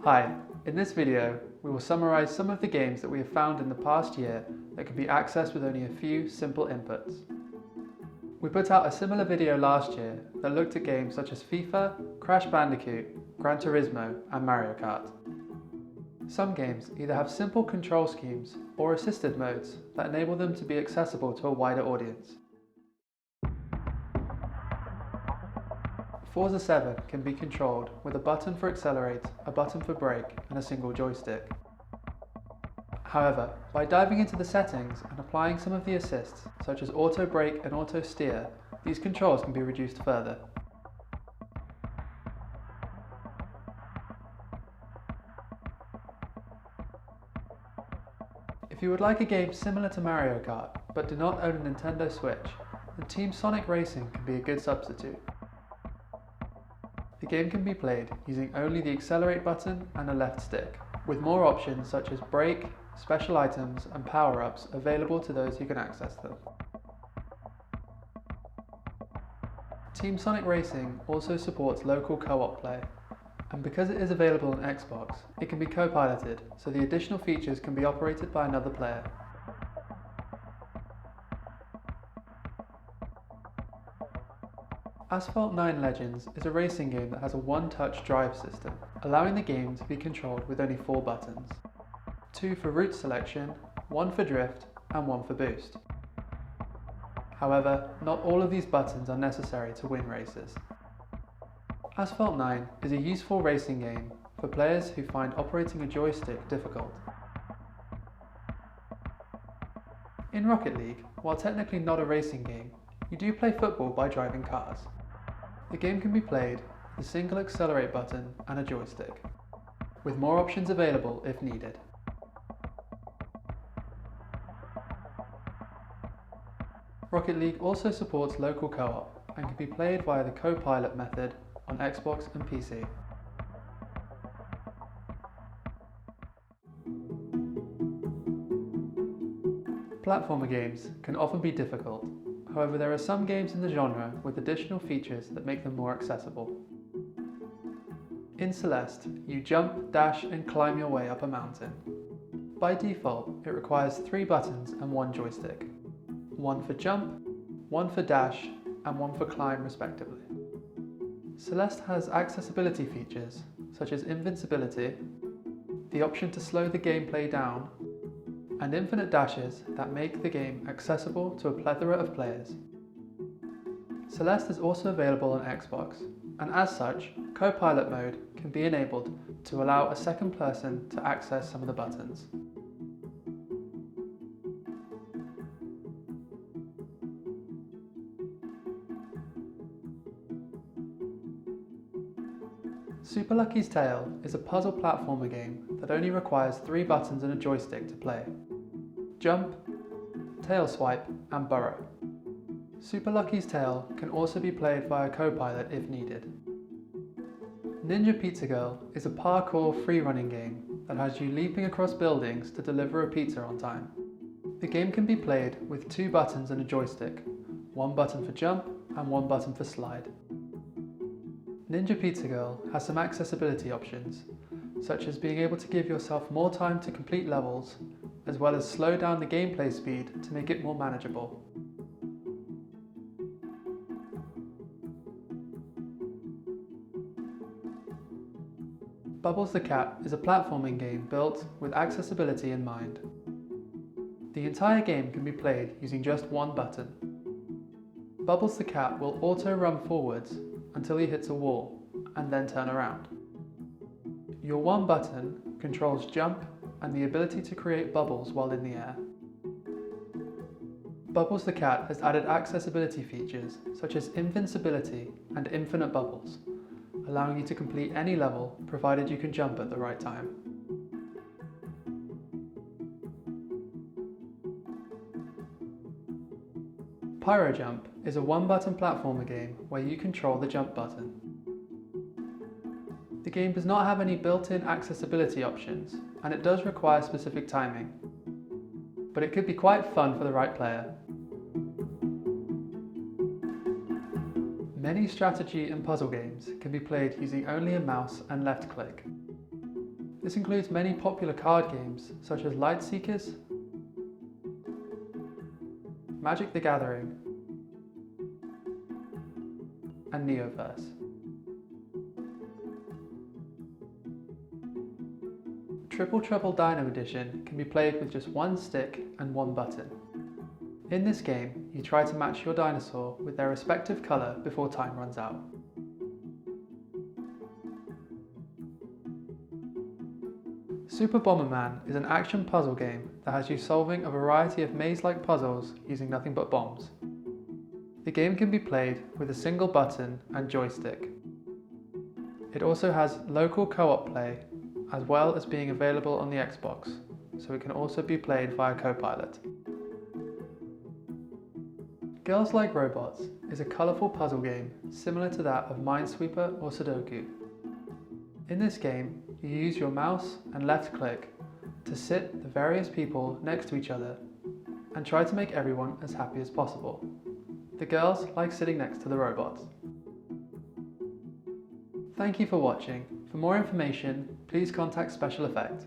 Hi, in this video we will summarise some of the games that we have found in the past year that can be accessed with only a few simple inputs. We put out a similar video last year that looked at games such as FIFA, Crash Bandicoot, Gran Turismo and Mario Kart. Some games either have simple control schemes or assisted modes that enable them to be accessible to a wider audience. Forza 7 can be controlled with a button for accelerate, a button for brake and a single joystick. However, by diving into the settings and applying some of the assists, such as auto brake and auto steer, these controls can be reduced further. If you would like a game similar to Mario Kart, but do not own a Nintendo Switch, then Team Sonic Racing can be a good substitute. The game can be played using only the accelerate button and a left stick, with more options such as brake, special items and power-ups available to those who can access them. Team Sonic Racing also supports local co-op play, and because it is available on Xbox, it can be co-piloted, so the additional features can be operated by another player. Asphalt 9 Legends is a racing game that has a one-touch drive system, allowing the game to be controlled with only 4 buttons. 2 for route selection, 1 for drift, and 1 for boost. However, not all of these buttons are necessary to win races. Asphalt 9 is a useful racing game for players who find operating a joystick difficult. In Rocket League, while technically not a racing game, you do play football by driving cars. The game can be played with a single accelerate button and a joystick, with more options available if needed. Rocket League also supports local co-op and can be played via the co-pilot method on Xbox and PC. Platformer games can often be difficult. However, there are some games in the genre with additional features that make them more accessible. In Celeste, you jump, dash and climb your way up a mountain. By default, it requires 3 buttons and 1 joystick. 1 for jump, 1 for dash and 1 for climb respectively. Celeste has accessibility features such as invincibility, the option to slow the gameplay down, and infinite dashes that make the game accessible to a plethora of players. Celeste is also available on Xbox, and as such, co-pilot mode can be enabled to allow a second person to access some of the buttons. Super Lucky's Tale is a puzzle platformer game that only requires 3 buttons and a joystick to play. Jump, tail swipe and burrow. Super Lucky's Tale can also be played via co-pilot if needed. Ninja Pizza Girl is a parkour free-running game that has you leaping across buildings to deliver a pizza on time. The game can be played with 2 buttons and a joystick, 1 button for jump and 1 button for slide. Ninja Pizza Girl has some accessibility options, such as being able to give yourself more time to complete levels, as well as slow down the gameplay speed to make it more manageable. Bubbles the Cat is a platforming game built with accessibility in mind. The entire game can be played using just 1 button. Bubbles the Cat will auto-run forwards until he hits a wall, and then turn around. Your 1 button controls jump and the ability to create bubbles while in the air. Bubbles the Cat has added accessibility features such as invincibility and infinite bubbles, allowing you to complete any level provided you can jump at the right time. Pyro Jump is a 1-button platformer game where you control the jump button. The game does not have any built-in accessibility options, and it does require specific timing, but it could be quite fun for the right player. Many strategy and puzzle games can be played using only a mouse and left click. This includes many popular card games such as Light Seekers, Magic the Gathering, and Neoverse. Triple Trouble Dino Edition can be played with just one stick and one button. In this game, you try to match your dinosaur with their respective colour before time runs out. Super Bomberman is an action puzzle game that has you solving a variety of maze-like puzzles using nothing but bombs. The game can be played with a single button and joystick. It also has local co-op play, as well as being available on the Xbox, so it can also be played via Copilot. Girls Like Robots is a colourful puzzle game similar to that of Minesweeper or Sudoku. In this game, you use your mouse and left click to sit the various people next to each other and try to make everyone as happy as possible. The girls like sitting next to the robots. Thank you for watching. For more information, please contact Special Effect.